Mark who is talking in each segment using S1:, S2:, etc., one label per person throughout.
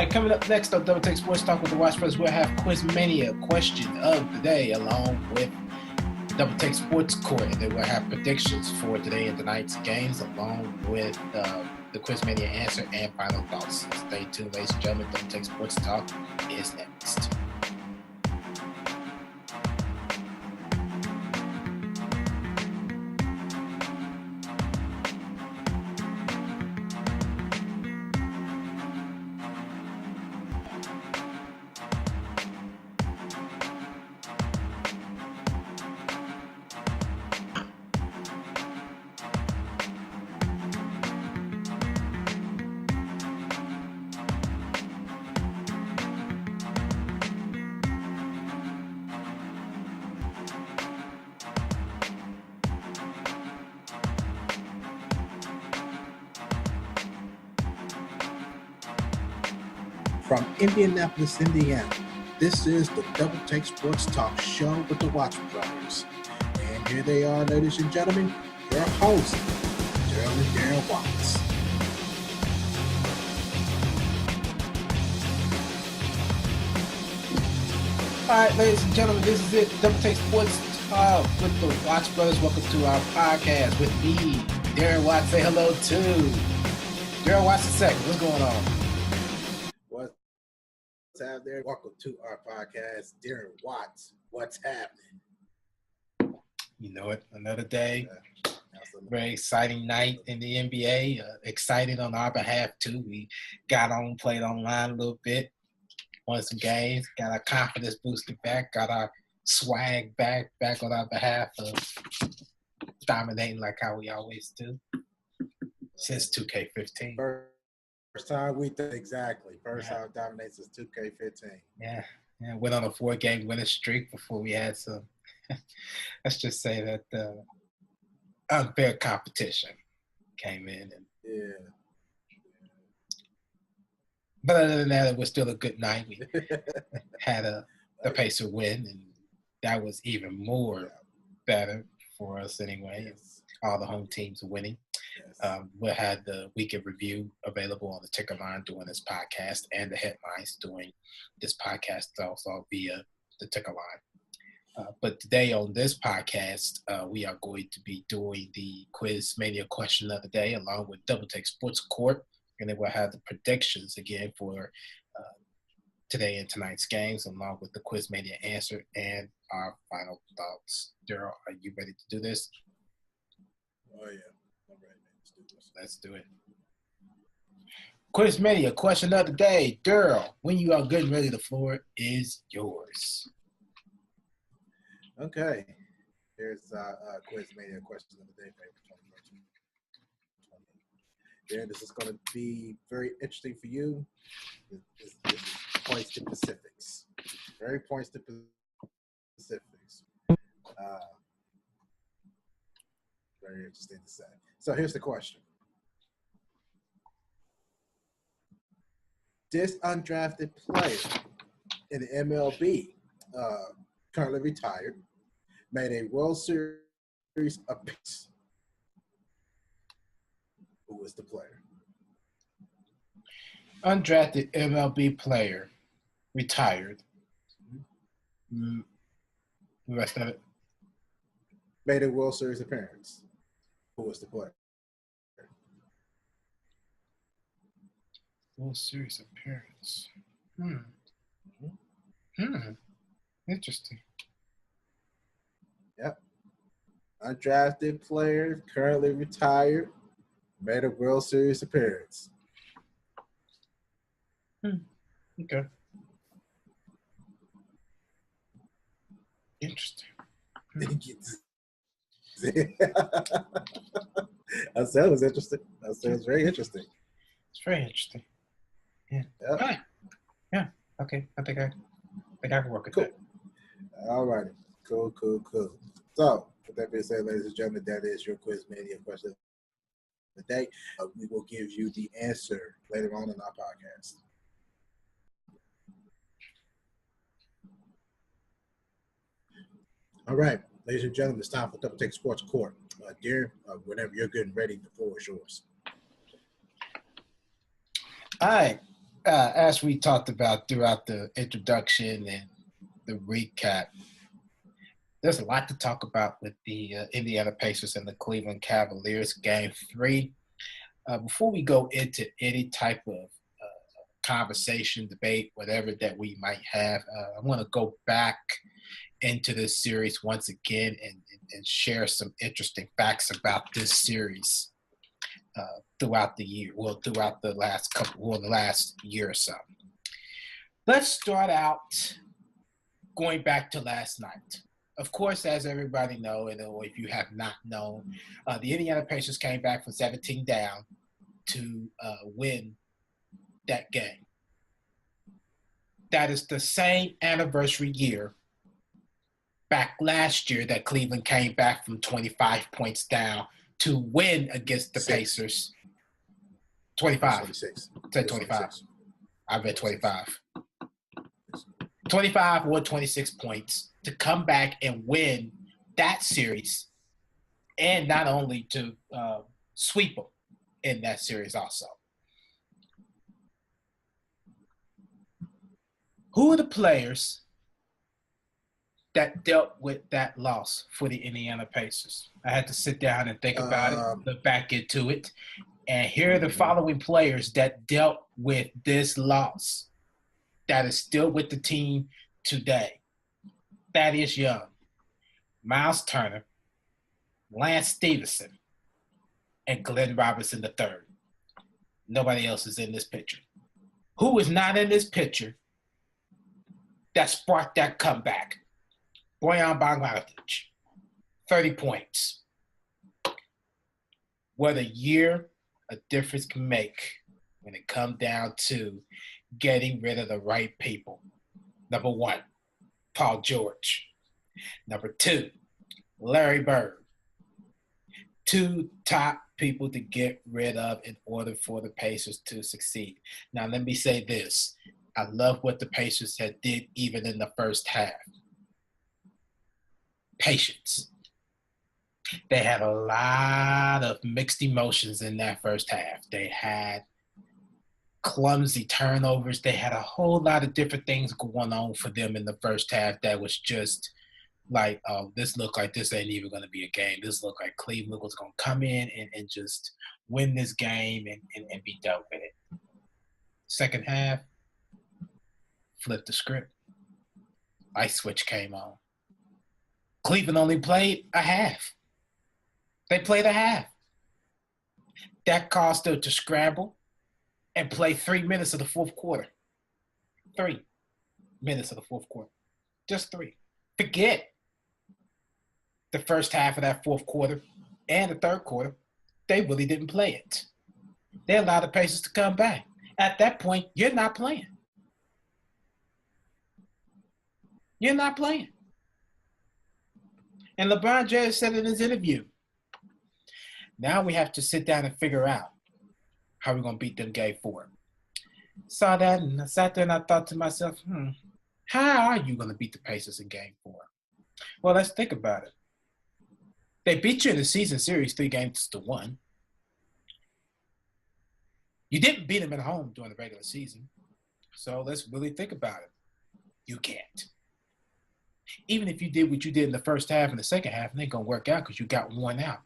S1: right, coming up next on Double Take Sports Talk with the Watch Brothers, we'll have Quiz-mania question of the day along with Double Take Sports Court. And then we'll have predictions for today and tonight's games along with the Quiz-mania answer and final thoughts. So stay tuned, ladies and gentlemen. Double Take Sports Talk is next.
S2: From Indianapolis, Indiana, this is the Double Take Sports Talk show with the Watch Brothers. And here they are, ladies and gentlemen, your hosts, Daryl and Darren Watts.
S1: All right, ladies and gentlemen, this is it. Double Take Sports Talk with the Watch Brothers. Welcome to our podcast with me, Darren Watts. Say hello to Darren Watts II. What's going on?
S2: What's out there? Welcome to our podcast, Darren Watts. What's happening?
S1: You know it, another day. Very exciting night in the NBA. Excited on our behalf, too. We got on, played online a little bit, won some games, got our confidence boosted back, got our swag back on our behalf of dominating like how we always do since 2K15.
S2: First time exactly. First time dominates is 2K15.
S1: Yeah. Went on a 4-game winning streak before we had some, let's just say that unfair competition came in. But other than that, it was still a good night. We had a Pacer win, and that was even more better for us anyway.
S2: Yes.
S1: All the home teams winning.
S2: Yes.
S1: We'll have the weekend review available on the ticker line during this podcast and the headlines during this podcast also via the ticker line. But today on this podcast, we are going to be doing the Quiz-mania question of the day along with Double Take Sports Court. And then we'll have the predictions again for today and tonight's games along with the Quiz-mania answer and our final thoughts. Daryl, are you ready to do this?
S2: Oh, yeah. I'm ready.
S1: Let's do it. Quiz-mania question of the day. Daryl, when you are good and ready, the floor is yours.
S2: Okay. Here's Quiz-mania question of the day for 2020. Darren, this is going to be very interesting for you. This points to specifics. Very points to specifics. Very interesting to say. So here's the question. This undrafted player in the MLB, currently retired, made a World Series appearance. Who was the player?
S1: Undrafted MLB player, retired. The rest of it.
S2: Made a World Series appearance. Who was the player?
S1: World Series appearance. Interesting.
S2: Yep. Undrafted player, currently retired, made a World Series appearance.
S1: Okay. Interesting.
S2: I said it was interesting. I said it was very interesting.
S1: It's very interesting. Yeah.
S2: Yep.
S1: Right. Yeah. Okay. I think I can work with that.
S2: All righty. Cool. So, with that being said, ladies and gentlemen, that is your Quiz-mania question of the day. We will give you the answer later on in our podcast. All right, ladies and gentlemen, it's time for Double Take Sports Court. Darren, whenever you're good and ready, the floor is yours.
S1: All right. as we talked about throughout the introduction and the recap, there's a lot to talk about with the Indiana Pacers and the Cleveland Cavaliers Game 3. Before we go into any type of conversation, debate, whatever that we might have, I want to go back into this series once again and share some interesting facts about this series throughout the year, throughout the last year or so. Let's start out going back to last night. Of course, as everybody knows, or if you have not known, the Indiana Pacers came back from 17 down to win that game. That is the same anniversary year back last year that Cleveland came back from 25 points down to win against the Pacers. 25.
S2: 26.
S1: Said 25. I read 25. 25 or 26 points to come back and win that series, and not only to sweep them in that series also. Who are the players that dealt with that loss for the Indiana Pacers? I had to sit down and think about it, look back into it, and here are the following players that dealt with this loss that is still with the team today. Thaddeus Young, Miles Turner, Lance Stevenson, and Glenn Robinson III. Nobody else is in this picture. Who is not in this picture that sparked that comeback? Bojan Bogdanovic, 30 points. What a year a difference can make when it comes down to getting rid of the right people. Number 1, Paul George. Number 2, Larry Bird. 2 top people to get rid of in order for the Pacers to succeed. Now, let me say this. I love what the Pacers had did even in the first half. Patience. They had a lot of mixed emotions in that first half. They had clumsy turnovers. They had a whole lot of different things going on for them in the first half that was just like, oh, this looked like this ain't even going to be a game. This looked like Cleveland was going to come in and just win this game and be done with it. Second half, flipped the script. Light switch came on. Cleveland only played a half. They played a half. That caused them to scramble and play 3 minutes of the fourth quarter. 3 minutes of the fourth quarter. Just 3. Forget the first half of that fourth quarter and the third quarter. They really didn't play it. They allowed the Pacers to come back. At that point, you're not playing. You're not playing. And LeBron James said in his interview, now we have to sit down and figure out how we're going to beat them Game 4. Saw that and I sat there and I thought to myself, how are you going to beat the Pacers in Game 4? Well, let's think about it. They beat you in the season series 3-1. You didn't beat them at home during the regular season. So let's really think about it. You can't. Even if you did what you did in the first half and the second half, it ain't going to work out because you got worn out.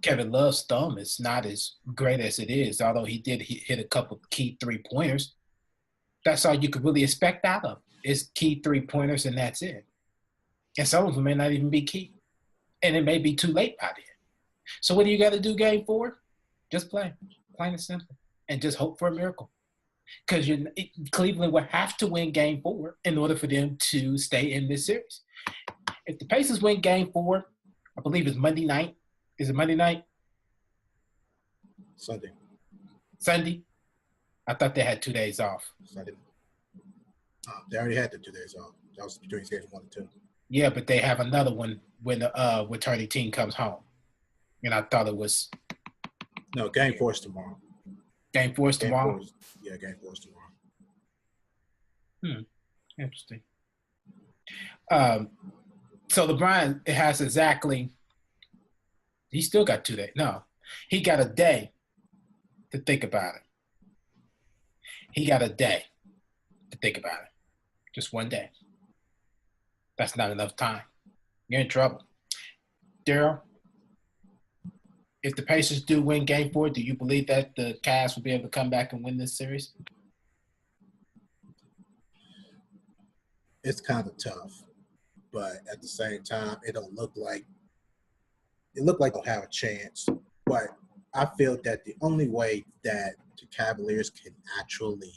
S1: Kevin Love's thumb is not as great as it is, although he did hit a couple key 3-pointers. That's all you could really expect out of is key 3-pointers, and that's it. And some of them may not even be key. And it may be too late by then. So what do you got to do Game 4? Just play. Plain and simple. And just hope for a miracle. Because Cleveland will have to win Game 4 in order for them to stay in this series. If the Pacers win Game 4, I believe it's Monday night. Is it Monday night? Sunday? I thought they had 2 days off.
S2: Sunday. They already had the 2 days off. That was between games 1 and 2. Yeah,
S1: but they have another one when the returning team comes home. And I thought it was –
S2: No, Game 4 is tomorrow.
S1: Game 4 is tomorrow?
S2: Game 4 is tomorrow.
S1: Interesting. So LeBron has exactly – he still got 2 days. No, he got a day to think about it. He got a day to think about it. Just one day. That's not enough time. You're in trouble. Daryl, if the Pacers do win Game 4, do you believe that the Cavs will be able to come back and win this series?
S2: It's kind of tough, but at the same time, it looked like they'll have a chance. But I feel that the only way that the Cavaliers can actually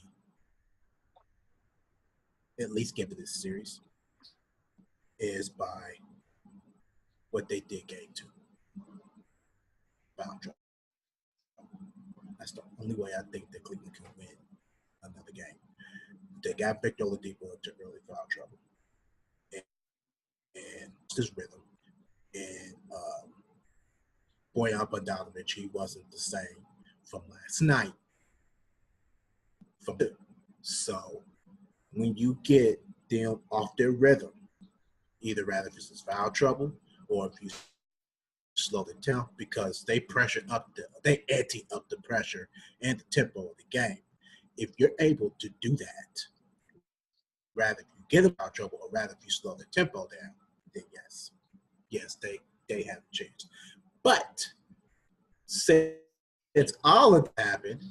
S2: at least get to this series is by what they did Game 2. Foul trouble. That's the only way I think that Cleveland can win another game. They got Victor Oladipo into early foul trouble. And his rhythm. And Bojan Bogdanovic, he wasn't the same from last night. So when you get them off their rhythm, either rather if it's foul trouble or if you slow the tempo, because they ante up the pressure and the tempo of the game. If you're able to do that, rather if you get them out of trouble or rather if you slow the tempo down, then yes, they have a chance. But since all of that happened,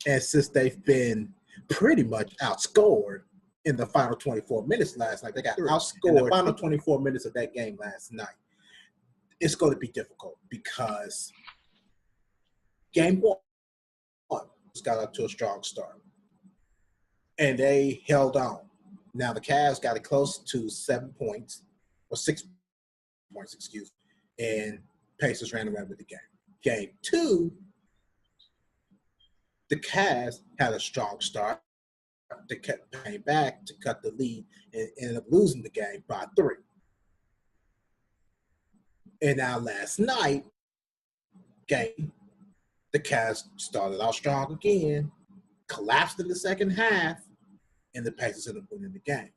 S2: and since they've been pretty much outscored in the final 24 minutes last night, they got outscored in the final 24 minutes of that game last night. It's going to be difficult because Game 1 got up to a strong start, and they held on. Now the Cavs got it close to 7 points, or 6 points, excuse me, and Pacers ran away with the game. Game 2, the Cavs had a strong start. They came back to cut the lead and ended up losing the game by 3. And now last night, game, the Cavs started out strong again, collapsed in the second half, and the Pacers ended up winning the game.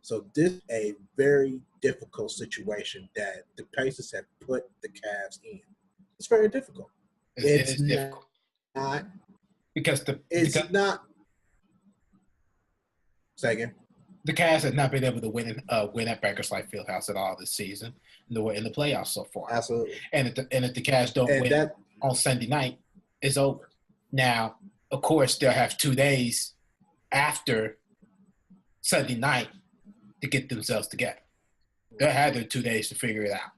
S2: So this is a very difficult situation that the Pacers have put the Cavs in. It's very difficult.
S1: It's difficult.
S2: Not. Say again.
S1: The Cavs have not been able to win at Bankers Life Fieldhouse at all this season, nor in the playoffs so far.
S2: Absolutely.
S1: And if the Cavs don't win on Sunday night, it's over. Now, of course, they'll have 2 days after Sunday night to get themselves together. They'll have their 2 days to figure it out.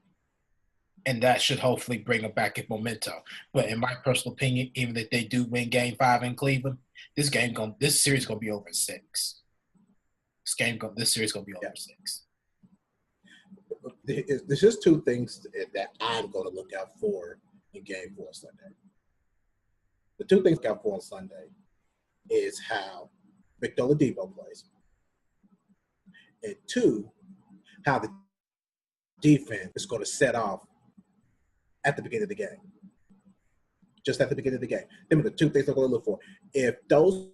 S1: And that should hopefully bring them back in momentum. But in my personal opinion, even if they do win Game 5 in Cleveland, this series is going to be over 6. This series is going to be over 6.
S2: There's just 2 things that I'm going to look out for in Game 4 Sunday. The 2 things I look out for on Sunday is how Victor Oladipo plays. And 2, how the defense is going to set off at the beginning of the game. Just at the beginning of the game. Them are the 2 things I'm going to look for. If those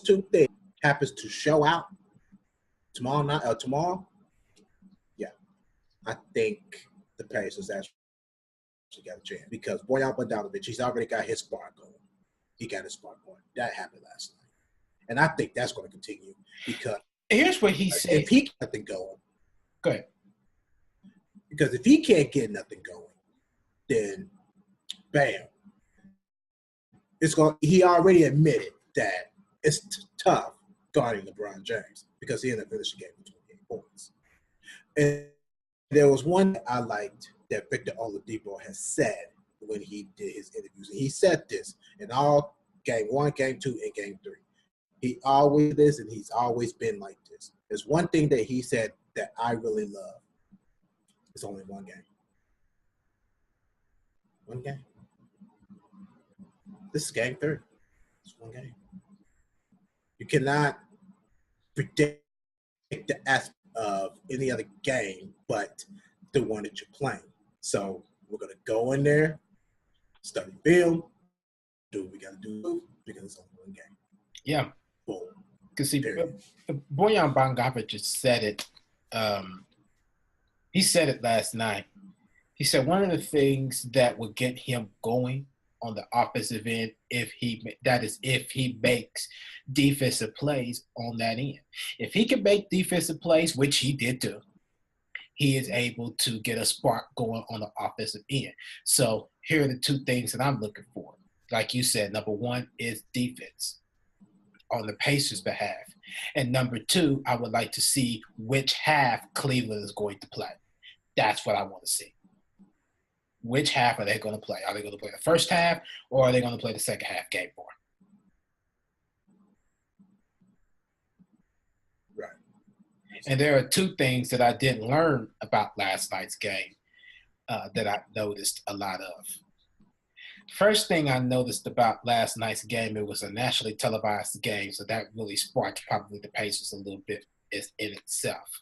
S2: 2 things happens to show out tomorrow, yeah, I think the Pacers actually got a chance because Bojan Bogdanovic, he's already got his spark going. He got his spark going. That happened last night. And I think that's going to continue because
S1: here's what he said.
S2: If he got nothing going.
S1: Go ahead.
S2: Because if he can't get nothing going, then bam. He already admitted that it's tough guarding LeBron James because he ended up finishing the game with 28 points. And there was one I liked that Victor Oladipo has said when he did his interviews. And he said this in all Game 1, Game 2, and Game 3. He always this, and he's always been like this. There's one thing that he said that I really love. It's only one game. One game. This is Game 3. It's one game. You cannot predict the aspect of any other game but the one that you're playing. So we're going to go in there, study film, do what we got to do because it's only one game.
S1: Yeah.
S2: Boom.
S1: Because see, Bojan Bogdanovic just said it. He said it last night. He said one of the things that would get him going on the offensive end if he makes defensive plays on that end. If he can make defensive plays, which he did do, he is able to get a spark going on the offensive end. So here are the two things that I'm looking for. Like you said, number one is defense on the Pacers' behalf. And number two, I would like to see which half Cleveland is going to play. That's what I want to see. Which half are they going to play? Are they going to play the first half, or are they going to play the second half game 4?
S2: Right.
S1: And there are two things that I didn't learn about last night's game that I noticed a lot of. First thing I noticed about last night's game, it was a nationally televised game, so that really sparked probably the Pacers a little bit in itself.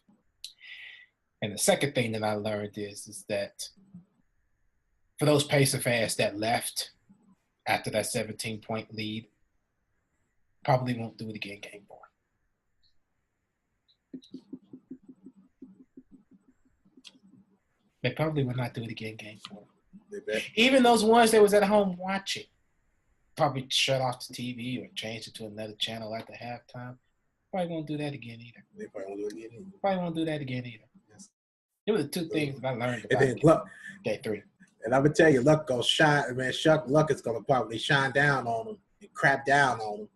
S1: And the second thing that I learned is that for those Pacer fans that left after that 17-point lead, probably won't do it again game 4. They probably will not do it again game 4. Even those ones that was at home watching probably shut off the TV or change it to another channel at the halftime. Probably won't do that again either.
S2: They probably won't do it again either.
S1: Probably won't do that again either. Yes. There were the two things that I learned about game 3.
S2: And I'm gonna tell you, Luck gonna shine. Man, Luck is gonna probably shine down on them and crap down on them.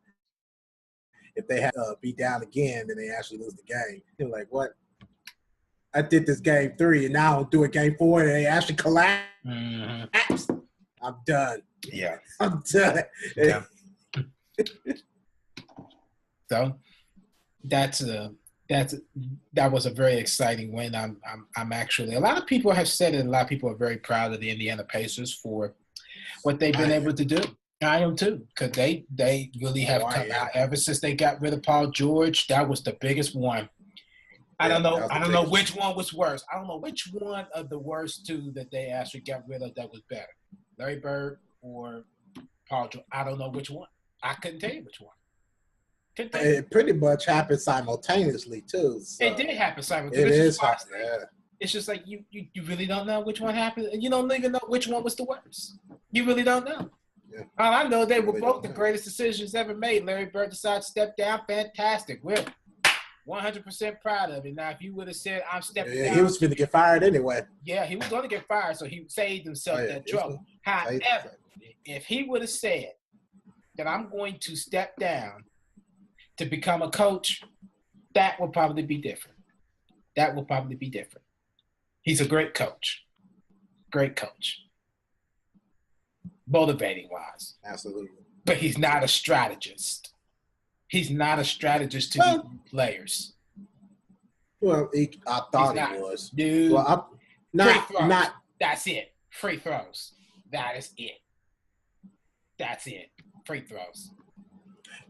S2: If they have to be down again, then they actually lose the game. You're like, what? I did this game 3, and now I'll do it game 4, and they actually collapse.
S1: Mm-hmm.
S2: I'm done.
S1: Yeah,
S2: I'm done.
S1: Yeah. So that was a very exciting win. I'm actually, a lot of people have said it. A lot of people are very proud of the Indiana Pacers for what they've been able to do. I am too, because they really have come out ever since they got rid of Paul George. That was the biggest one. I don't know which one was worse. I don't know which one of the worst two that they actually got rid of that was better, Larry Bird or Paul George. I don't know which one. I couldn't tell you which one.
S2: It pretty much happened simultaneously too. So.
S1: It did happen simultaneously. It's just like you really don't know which one happened. You don't even know which one was the worst. You really don't know. Yeah. All I know, they were both the greatest decisions ever made. Larry Bird decided to step down. Fantastic. We're 100% proud of it. Now, if you would have said, I'm stepping down.
S2: He was going to get fired anyway.
S1: Yeah, he was going to get fired, so he saved himself that trouble. However, if he would have said that I'm going to step down to become a coach, that would probably be different. He's a great coach. Great coach. Motivating-wise.
S2: Absolutely.
S1: But he's not a strategist. He's not a strategist to the players.
S2: Well, I thought he was.
S1: Dude.
S2: Well,
S1: free throws. That's it. Free throws. That is it. That's it. Free throws.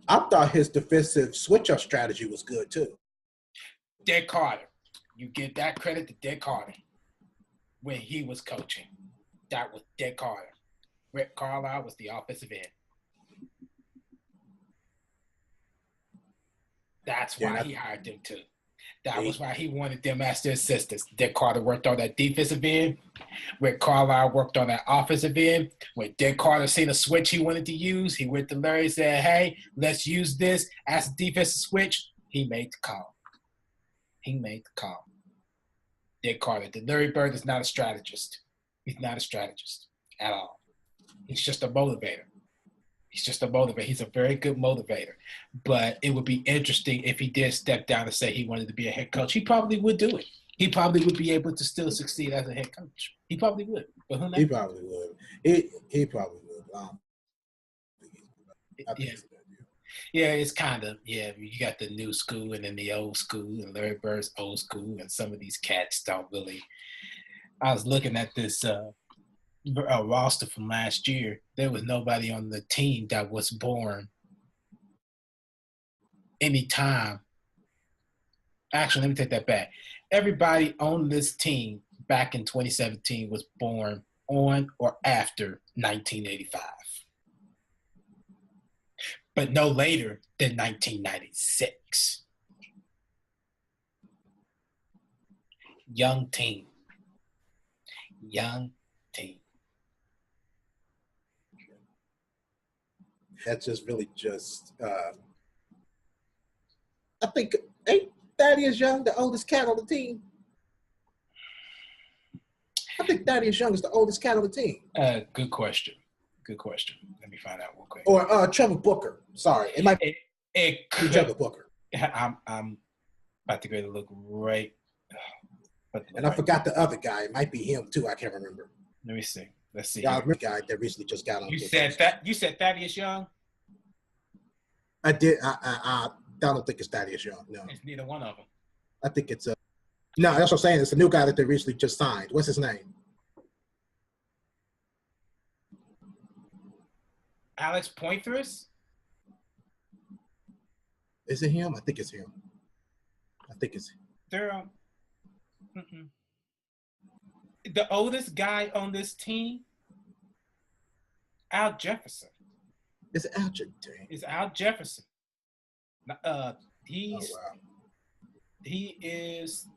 S2: I thought his defensive switch-up strategy was good, too.
S1: Dick Carter. You give that credit to Dick Carter when he was coaching. That was Dick Carter. Rick Carlisle was the offensive end. That's why he hired them too. That was why he wanted them as their assistants. Dick Carter worked on that defensive end. Rick Carlisle worked on that offensive end. When Dick Carter seen a switch he wanted to use, he went to Larry and said, hey, let's use this as a defensive switch. He made the call. Dick Carter. The Larry Bird is not a strategist. He's not a strategist at all. He's just a motivator. He's a very good motivator. But it would be interesting if he did step down and say he wanted to be a head coach. He probably would do it. He probably would be able to still succeed as a head coach. He probably would. But who knows?
S2: He probably would. He probably would.
S1: Yeah, it's kind of, you got the new school and then the old school, and Larry Bird's old school, and some of these cats don't really. I was looking at this roster from last year. There was nobody on the team that was born anytime. Actually, let me take that back. Everybody on this team back in 2017 was born on or after 1985. But no later than 1996. Young team.
S2: That's just really just. I think ain't Thaddeus Young the oldest cat on the team? I think Thaddeus Young is the oldest cat on the team.
S1: Good question. Let me find out real quick.
S2: Or Trevor Booker. Sorry, it might be Trevor Booker.
S1: I'm about to go to look right.
S2: And I forgot the other guy. It might be him too. I can't remember.
S1: Let me see. Let's see.
S2: Yeah, I remember the guy that recently just got on.
S1: You said Thaddeus Young?
S2: I did. I don't think it's Thaddeus Young. No,
S1: it's neither one of them.
S2: I think it's a. No, that's what I'm saying. It's a new guy that they recently just signed. What's his name?
S1: Alex Poitras?
S2: Is it him? I think it's him.
S1: They're the oldest guy on this team, Al Jefferson.
S2: It's Al Jefferson.
S1: It's Al Jefferson. He is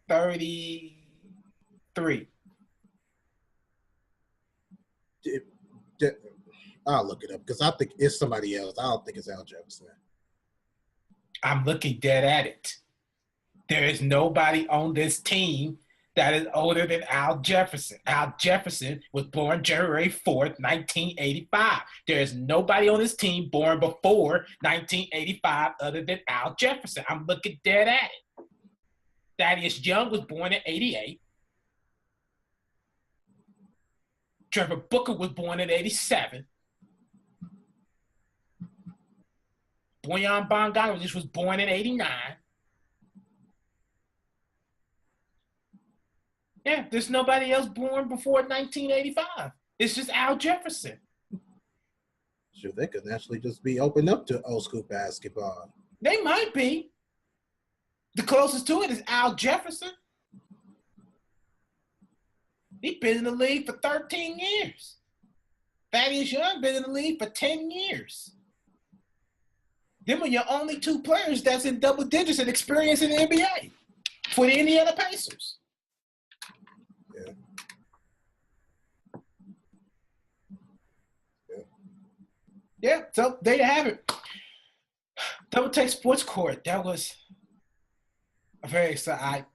S1: 33.
S2: I'll look it up because I think it's somebody else. I don't think it's Al Jefferson.
S1: I'm looking dead at it. There is nobody on this team that is older than Al Jefferson. Al Jefferson was born January 4th, 1985. There is nobody on this team born before 1985 other than Al Jefferson. I'm looking dead at it. Thaddeus Young was born in 88. Trevor Booker was born in 87. Boyan Bogdanovic was born in 89. Yeah, there's nobody else born before 1985. It's just Al Jefferson.
S2: Sure, they could actually just be open up to old school basketball.
S1: They might be. The closest to it is Al Jefferson. He's been in the league for 13 years. Thaddeus Young been in the league for 10 years. Them are your only two players that's in double digits and experience in the NBA for the Indiana Pacers. Yeah, so there you have it. Double Take Sports Court. That was a very exciting.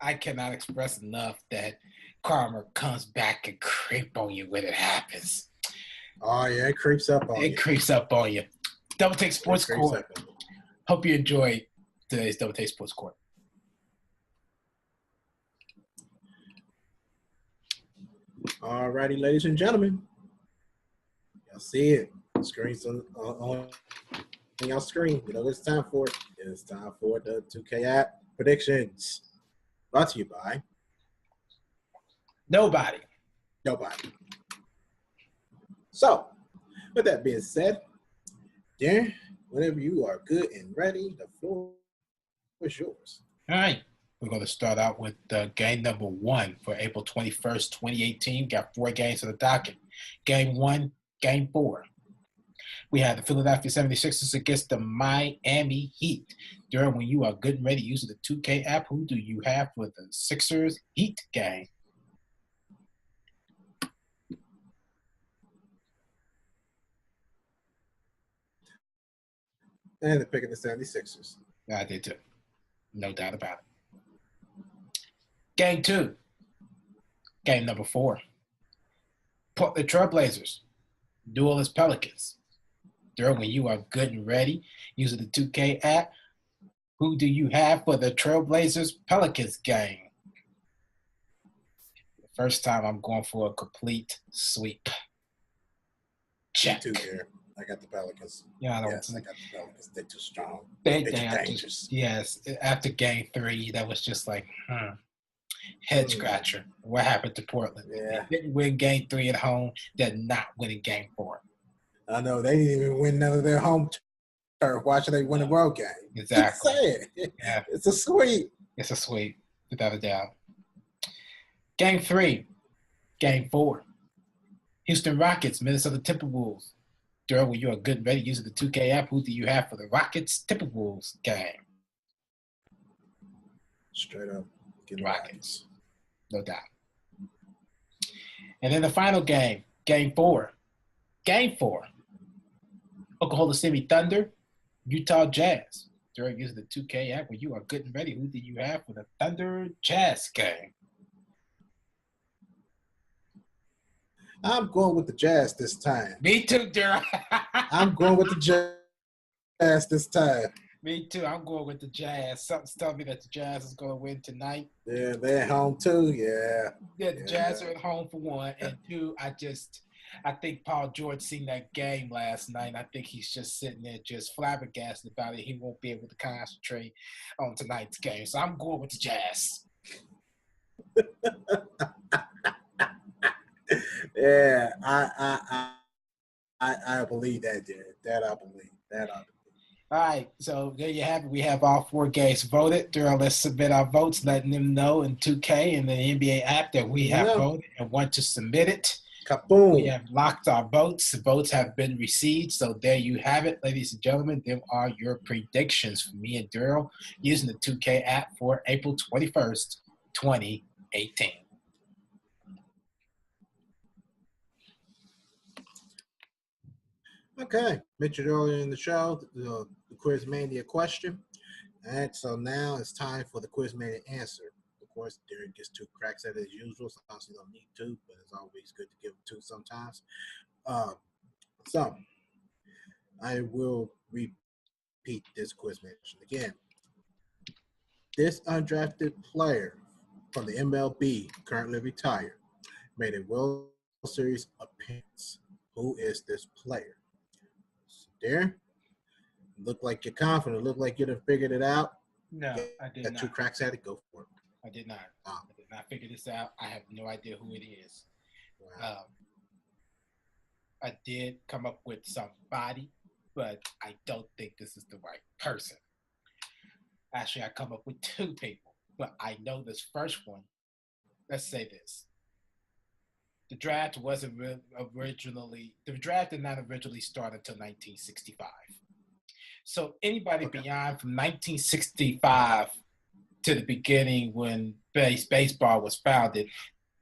S1: I cannot express enough that karma comes back and creep on you when it happens.
S2: Oh, yeah, it creeps up on you.
S1: It creeps up on you. Double Take Sports Court. Hope you enjoyed today's Double Take Sports Court.
S2: All righty, ladies and gentlemen. Y'all see it. Screens on your screen. You know what it's time for? It's time for the 2K app predictions. Brought to you by
S1: Nobody.
S2: So, with that being said, Darren, whenever you are good and ready, the floor is yours.
S1: All right. We're going to start out with game number 1 for April 21st, 2018. Got 4 games on the docket. Game 1, game 4. We have the Philadelphia 76ers against the Miami Heat. During when you are good and ready using the 2K app, who do you have for the Sixers Heat game?
S2: And they're picking the 76ers.
S1: I did too. No doubt about it. Game 2. Game number 4. Portland Trailblazers. New Orleans Pelicans. During when you are good and ready using the 2K app, who do you have for the Trailblazers Pelicans game? The first time I'm going for a complete sweep. Check.
S2: Me too, there. I got the Pelicans.
S1: Yeah,
S2: I got the Pelicans. They're too strong.
S1: They're
S2: dangerous.
S1: Yes. After game 3, that was just like, head scratcher. What happened to Portland?
S2: Yeah.
S1: They didn't win game 3 at home. They're not winning game 4.
S2: I know. They didn't even win none of their home turf. Why should they win a road game?
S1: Exactly.
S2: Yeah. It's a sweep.
S1: It's a sweep, without a doubt. Game 3. Game 4. Houston Rockets, Minnesota Timberwolves. During when you are good and ready using the 2K app, who do you have for the Rockets Timberwolves game?
S2: Straight up. Get
S1: Rockets. No doubt. And then the final game, game 4. Game 4. Oklahoma City Thunder, Utah Jazz. During is the 2K app when you are good and ready. Who do you have for the Thunder Jazz game?
S2: I'm going with the Jazz this time.
S1: Me too, Daryl.
S2: I'm going with the Jazz this time.
S1: Me too. I'm going with the Jazz. Something's telling me that the Jazz is going to win tonight.
S2: Yeah, they're at home too.
S1: Yeah, the Jazz are at home for one. And two, I think Paul George seen that game last night. I think he's just sitting there just flabbergasted about it. He won't be able to concentrate on tonight's game. So I'm going with the Jazz.
S2: Yeah, I believe that, Jared. That I believe.
S1: All right, so there you have it. We have all 4 games voted. Daryl, let's submit our votes, letting them know in 2K and the NBA app that we have voted and want to submit it.
S2: Kaboom.
S1: We have locked our votes. The votes have been received. So there you have it, ladies and gentlemen. There are your predictions for me and Daryl using the 2K app for April 21st, 2018.
S2: Okay, mentioned earlier in the show, the Quiz-mania question. And so now it's time for the Quiz-mania answer. Of course, Derek gets 2 cracks at it as usual. Sometimes you don't need 2, but it's always good to give him 2 sometimes. So I will repeat this Quiz-mania question again. This undrafted player from the MLB, currently retired, made a World Series appearance. Who is this player? There, look like you're confident. Look like you'd have figured it out.
S1: No, I did
S2: got
S1: not.
S2: 2 cracks at it. Go for it.
S1: I did not. I did not figure this out. I have no idea who it is.
S2: Wow.
S1: I did come up with somebody, but I don't think this is the right person. Actually, I come up with 2 people, but I know this first one. Let's say this. The draft did not originally start until 1965. So anybody beyond from 1965 to the beginning when baseball was founded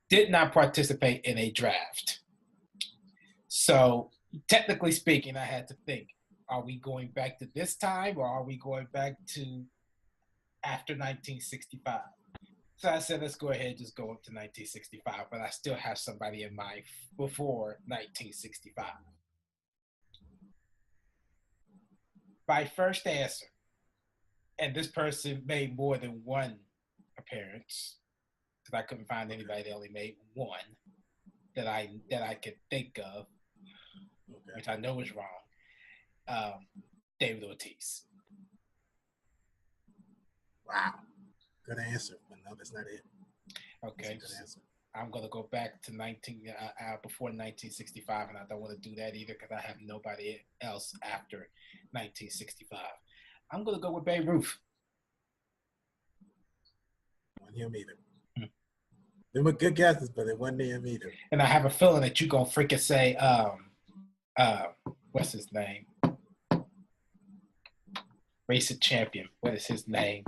S1: did not participate in a draft. So technically speaking, I had to think, are we going back to this time or are we going back to after 1965? So I said, let's go ahead and just go up to 1965, but I still have somebody in mind before 1965. My first answer, and this person made more than 1 appearance, because I couldn't find anybody that only made 1 that I could think of, which I know is wrong. David Ortiz.
S2: Wow. Good answer, but no, that's not it.
S1: Okay. Good answer. I'm going to go back to before 1965, and I don't want to do that either because I have nobody else after 1965. I'm going to go with Babe Ruth.
S2: Wasn't him either. They were good guesses, but it wasn't him either.
S1: And I have a feeling that you're going to freaking say, what's his name? Recent champion. What is his name?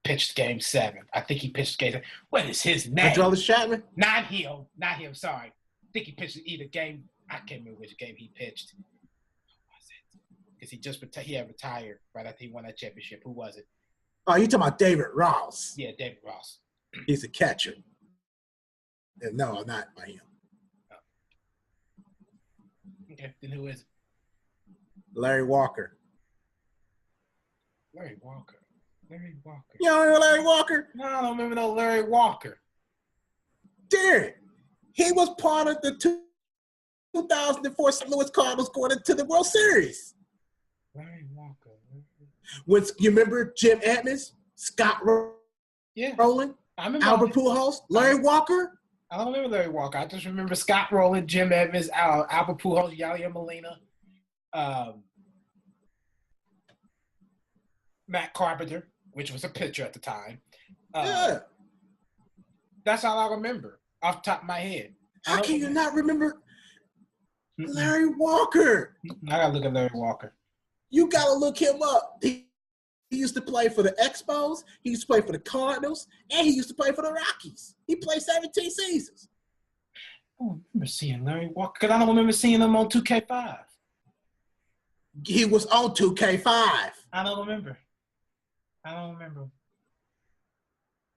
S1: Pitched game 7. I think he pitched game 7. What is his name?
S2: Aroldis Chapman?
S1: Not him. Sorry. I think he pitched either game. I can't remember which game he pitched. Who was it? Because he had retired right after he won that championship. Who was it?
S2: Oh, you talking about David Ross?
S1: Yeah, David Ross.
S2: He's a catcher. No, not by him.
S1: Oh. Okay, then who is it?
S2: Larry Walker.
S1: Larry Walker.
S2: You don't remember Larry Walker?
S1: No, I don't remember no Larry Walker.
S2: Derek, he was part of the 2004 St. Louis Cardinals going into the World Series.
S1: Larry Walker.
S2: When you remember Jim Edmonds, Scott Rowland, Albert Pujols, Larry Walker?
S1: I don't remember Larry Walker. I just remember Scott Rowland, Jim Edmonds, Albert Pujols, Yadier Molina, Matt Carpenter, which was a pitcher at the time.
S2: Yeah.
S1: That's all I remember off the top of my head.
S2: How can you not remember Larry Walker?
S1: I got to look at Larry Walker.
S2: You got to look him up. He used to play for the Expos. He used to play for the Cardinals. And he used to play for the Rockies. He played 17 seasons.
S1: I don't remember seeing Larry Walker because I don't remember seeing him on 2K5.
S2: He was on 2K5.
S1: I don't remember.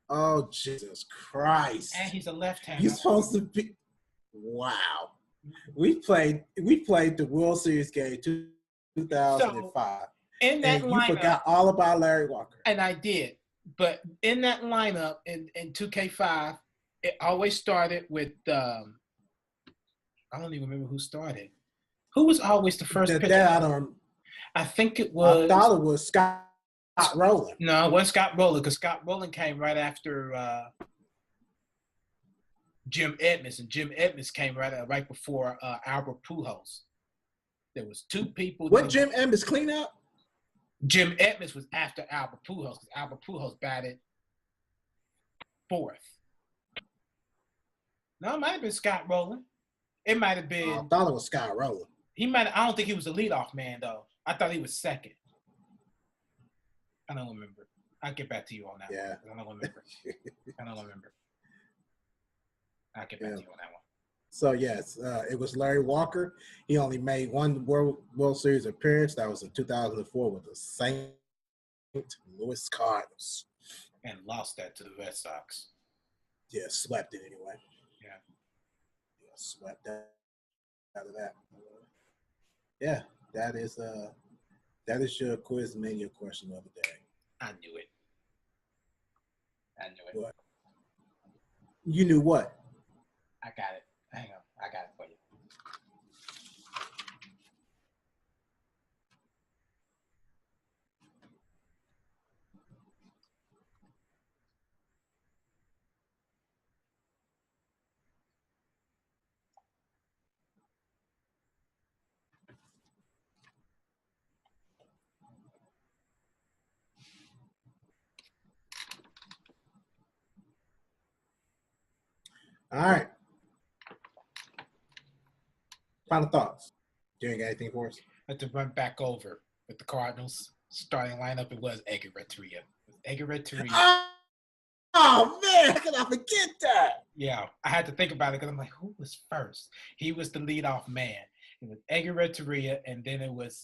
S2: Oh, Jesus Christ.
S1: And he's a left-hander.
S2: You're supposed to be. Wow. We played the World Series game 2005.
S1: So, in that
S2: and
S1: lineup,
S2: you forgot all about Larry Walker.
S1: And I did. But in that lineup in 2K5, it always started with I don't even remember who started. Who was always the first pitcher? I think it was.
S2: I thought it was Scott Rowland.
S1: No, it wasn't Scott Rowland because Scott Rowland came right after Jim Edmonds, and Jim Edmonds came right before Albert Pujols. There was two people.
S2: What Jim Edmonds clean up?
S1: Jim Edmonds was after Albert Pujols because Albert Pujols batted fourth. No, it might have been Scott Rowland. It might have been.
S2: I thought it was Scott Rowland.
S1: I don't think he was a leadoff man though. I thought he was second. I don't remember. I'll get back to you on that one. I don't remember. I'll get back to you on that one.
S2: So, yes, it was Larry Walker. He only made one World Series appearance. That was in 2004 with the St. Louis Cardinals.
S1: And lost that to the Red Sox.
S2: Yeah, swept it anyway.
S1: Yeah,
S2: swept that out of that. Yeah, that is your Quiz-mania question of the day.
S1: I knew it.
S2: What? You knew what?
S1: I got it. Hang on. I got it for you.
S2: All right. Final thoughts. You ain't got anything for us?
S1: But to run back over with the Cardinals starting lineup, it was Edgar Renteria.
S2: Oh man, how can I forget that?
S1: Yeah, I had to think about it because I'm like, who was first? He was the leadoff man. It was Edgar Renteria, and then it was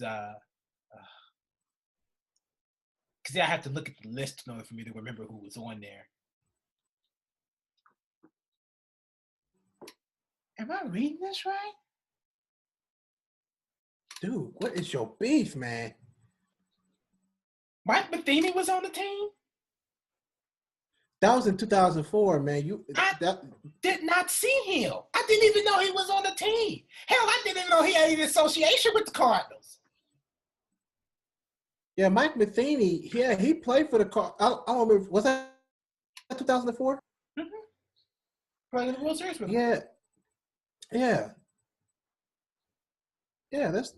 S1: because I have to look at the list in order for me to remember who was on there. Am I reading this right?
S2: Dude, what is your beef, man?
S1: Mike Matheny was on the team?
S2: That was in 2004, man.
S1: I did not see him. I didn't even know he was on the team. Hell, I didn't even know he had any association with the Cardinals.
S2: Yeah, Mike Matheny, he played for the Cardinals. I don't remember. Was that 2004?
S1: Mm-hmm. Playing in the World Series with him.
S2: Yeah. Yeah, that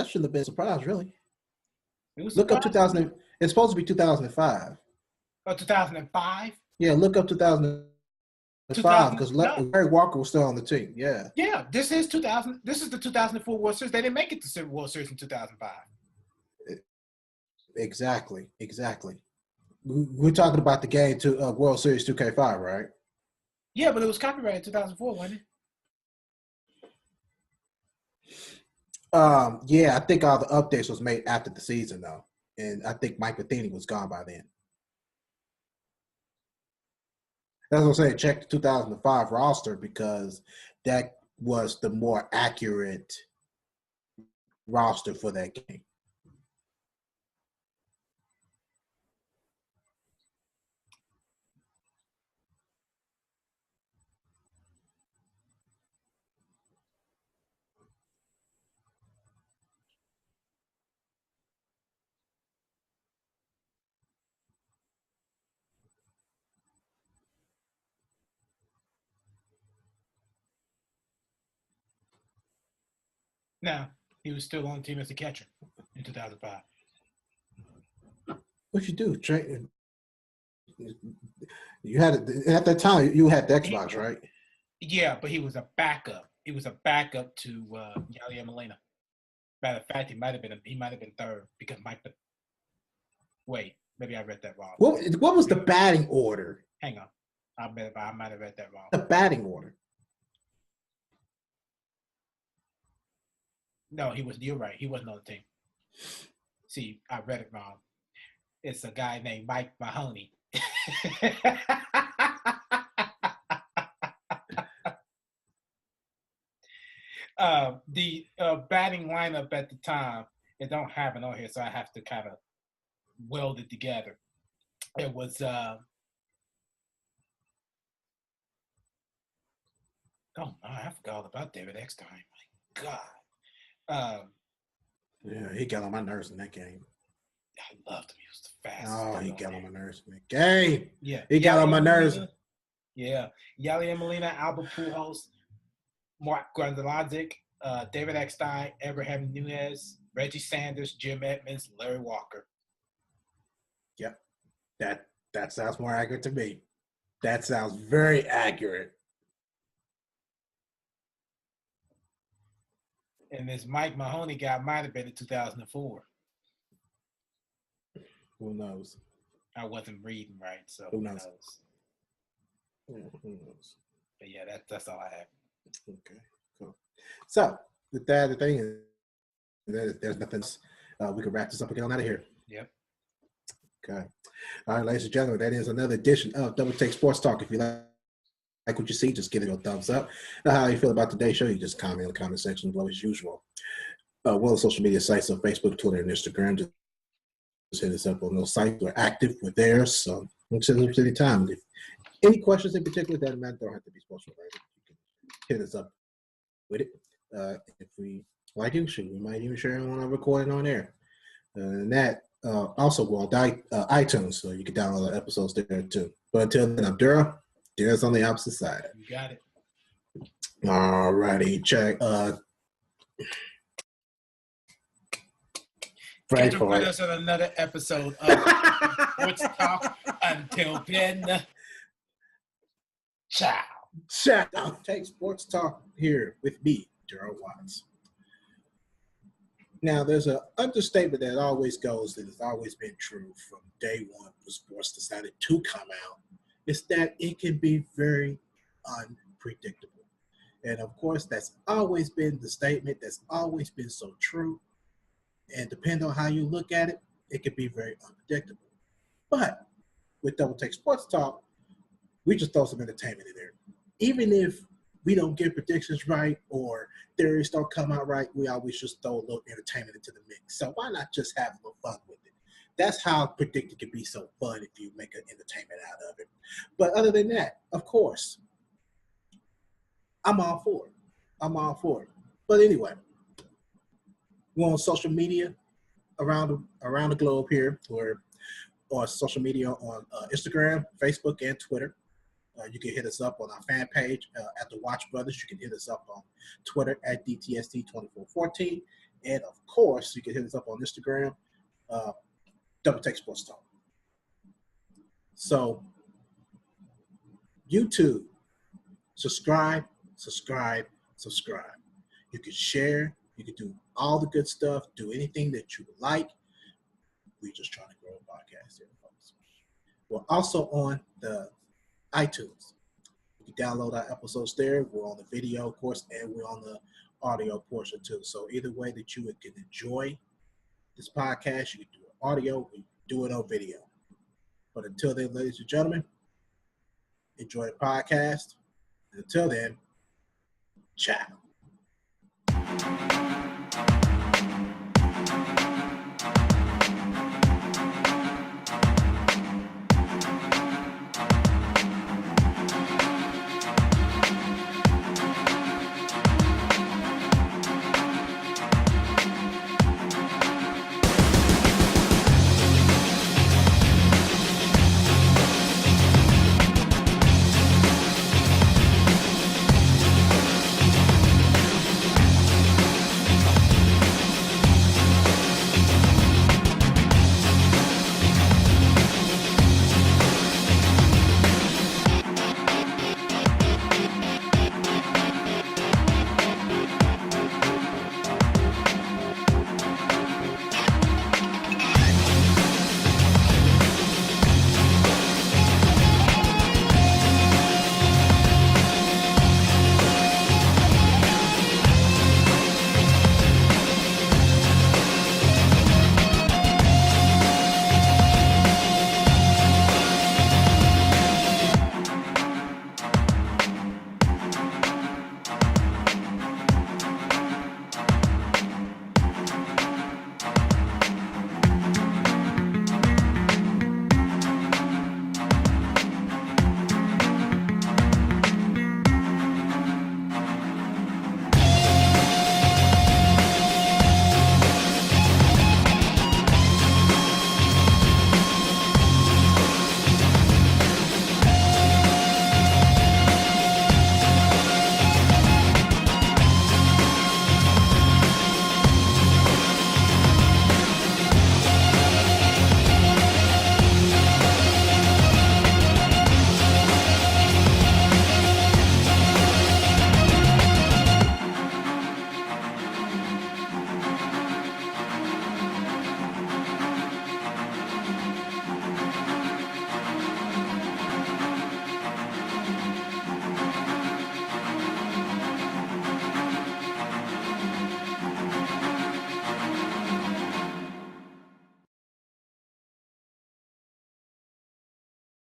S2: shouldn't have been a surprise, really. Look up 2000. It's supposed to be 2005.
S1: Oh, 2005?
S2: Yeah, look up 2005 because Larry Walker was still on the team. Yeah.
S1: Yeah, this is 2000. This is the 2004 World Series. They didn't make it to the World Series in 2005.
S2: Exactly. We're talking about the game to World Series 2K5, right?
S1: Yeah, but it was copyrighted in 2004, wasn't it?
S2: Yeah, I think all the updates was made after the season though, and I think Mike Matheny was gone by then. That's what I'm saying. Check the 2005 roster because that was the more accurate roster for that game.
S1: No, he was still on the team as a catcher in 2005.
S2: What you do? You had at that time. You had the Xbox, right?
S1: Yeah, but he was a backup. He was a backup to Yadier Molina. Matter of fact, he might have been third because Mike. Wait, maybe I read that wrong.
S2: What was the batting order?
S1: Hang on, I might have read that wrong.
S2: The batting order.
S1: No, he was. You're right. He wasn't on the team. See, I read it wrong. It's a guy named Mike Mahoney. The batting lineup at the time, it don't have it on here, so I have to kind of weld it together. It was I forgot all about David Eckstein. My God.
S2: Yeah, he got on my nerves in that game.
S1: I loved him. He was the fastest.
S2: Oh, he got on my nerves in that game.
S1: Yeah.
S2: He got on my nerves.
S1: Yeah. Yali Molina, Albert Pujols, Mark Grundalazic, David Eckstein, Abraham Nunez, Reggie Sanders, Jim Edmonds, Larry Walker.
S2: Yep. That sounds more accurate to me. That sounds very accurate.
S1: And this Mike Mahoney guy might have been in 2004.
S2: Who knows?
S1: I wasn't reading right, so
S2: who knows?
S1: Yeah, who knows? But yeah, that's all I have.
S2: Okay, cool. So with that, the thing is, there's nothing else. We can wrap this up and get on out of here.
S1: Yep.
S2: Okay. All right, ladies and gentlemen, that is another edition of Double Take Sports Talk. If you like what you see, just give it a thumbs up. Now, how you feel about today's show, you just comment in the comment section below as usual. One of the social media sites on Facebook, Twitter, and Instagram. Just hit us up on those sites. We're active. We're there. So send us any time. If any questions in particular, doesn't matter. Don't have to be sports related. You can hit us up with it. If we like it, we might even share it on a recording on air. And that also we're on iTunes, so you can download the episodes there too. But until then, I'm Dura. Dura's on the opposite side.
S1: You got it.
S2: All righty, check.
S1: Catch up with us on another episode of Sports Talk. Until then, ciao.
S2: Ciao. Take Sports Talk here with me, Gerald Watts. Now, there's an understatement that always goes, that has always been true from day one when sports decided to come out. It's that it can be very unpredictable. And of course, that's always been the statement. That's always been so true. And depending on how you look at it, it can be very unpredictable. But with Double Take Sports Talk, we just throw some entertainment in there. Even if we don't get predictions right or theories don't come out right, we always just throw a little entertainment into the mix. So why not just have a little fun with it? That's how predicting can be so fun if you make an entertainment out of it. But other than that, of course, I'm all for it. But anyway, we're on social media around the globe here. We're on social media on Instagram, Facebook, and Twitter. You can hit us up on our fan page at the Watch Brothers. You can hit us up on Twitter at DTST2414. And, of course, you can hit us up on Instagram, Double Take Sports Talk. So, YouTube, subscribe. You can share. You can do all the good stuff. Do anything that you would like. We're just trying to grow a podcast here, folks. We're also on the iTunes. You can download our episodes there. We're on the video, of course, and we're on the audio portion too. So either way that you can enjoy this podcast, you can do it audio, we do it on video. But until then, ladies and gentlemen, enjoy the podcast. And until then, ciao.